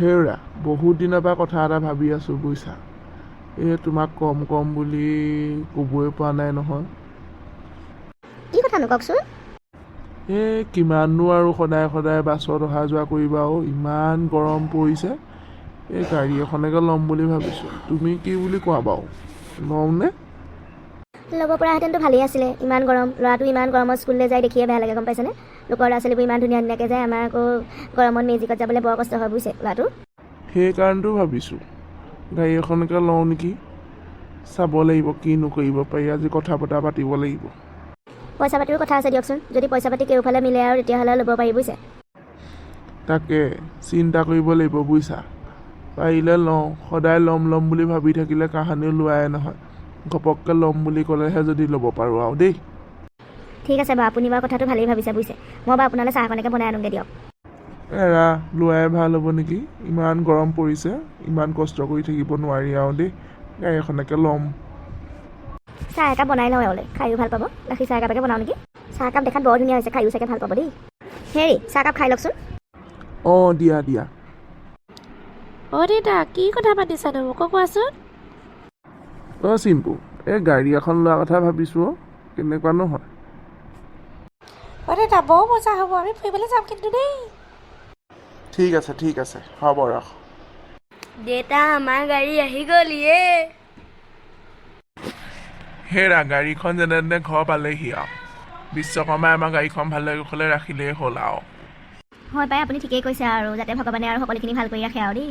হেৰা বহুত দিনৰ পৰা কথা এটা ভাবি আছোঁ বুজিছা। তোমাক কম বুলি ক'বই পৰা নাই নহয়। কি কথানো কওকচোন। কিমাননো আৰু সদায় বাছত অহা যোৱা কৰিবা ইমান গৰম পৰিছে। গাড়ী এখনকে ল'ম বুলি ভাবিছোঁ। তুমি কি বুলি কোৱা বাৰু, লওঁনে? ল'ব পৰাহেঁতেনতো ভালেই আছিলে। ইমান গৰম, ল'ৰাটো ইমান গৰমত স্কুললৈ যায় দেখিয়ে বেয়া লাগে, গম পাইছেনে? লোকৰ ল'ৰা ছোৱালীবোৰ ইমান ধুনীয়াকৈ যায়, আমাৰ আকৌ গৰমত মেজিকত যাবলৈ বৰ কষ্ট হয় বুজিছে ল'ৰাটো। সেইকাৰণেতো ভাবিছোঁ গাড়ী এখনকে লওঁ নেকি। চাব লাগিব কিনো কৰিব পাৰি, আজি কথা পাতিব লাগিব। পইচা পাতিৰো কথা আছে দিয়কচোন। যদি পইচা পাতি কেওফালে মিলে আৰু তেতিয়াহ'লে ল'ব পাৰি বুজিছে। তাকে চিন্তা কৰিব লাগিব বুজিছা। পাৰিলে লওঁ, সদায় ল'ম বুলি ভাবি থাকিলে কাহানিও লোৱাই নহয়। ঘপককৈ ল'ম বুলি ক'লেহে যদি ল'ব পাৰোঁ আৰু দেই। ঠিক আছে বাৰু, আপুনি বাৰু কথাটো ভালেই ভাবিছে বুজিছে। মই বাৰু আপোনালৈ চাহ অকণকে বনাই আনোগৈ দিয়ক। এৰা লোৱাই ভাল হ'ব নেকি। ইমান গৰম পৰিছে, ইমান কষ্ট কৰি থাকিব নোৱাৰি আৰু দেই। গাড়ী এখনকে ল'ম। চাহ একাপ বনাই লওঁ এওঁলৈ, খায়ো ভাল পাব। গাখীৰ চাহ একাপকে বনাওঁ নেকি। চাহ একাপ দেখাত বৰ ধুনীয়া হৈছে, খায়ো চাগে ভাল পাব দেই। হেৰি চাহকাপ খাই লওকচোন। দিয়া। দেউতা কি কথা পাতিছানো মোকো কোৱাচোন। চিম্পু, গাড়ী এখন লোৱা কথা ভাবিছোঁ। কেনেকুৱানো হয়? দেউতা বৰ মজা হ'ব, আমি ফুৰিবলৈ যাম কিন্তু দেই। ঠিক আছে হ'ব ৰাখ। দেউতা আমাৰ গাড়ী আহি গ'ল ইয়ে। হেৰা গাড়ীখন যেনে তেনে ঘৰ পালেহি আৰু। বিশ্বকৰ্মাই আমাৰ গাড়ীখন ভালে কুশলে ৰাখিলেই হ'ল আৰু। হয় পাই, আপুনি ঠিকেই কৈছে আৰু যাতে ভগৱানে আৰু সকলোখিনি ভাল কৰি ৰাখে আৰু দেই।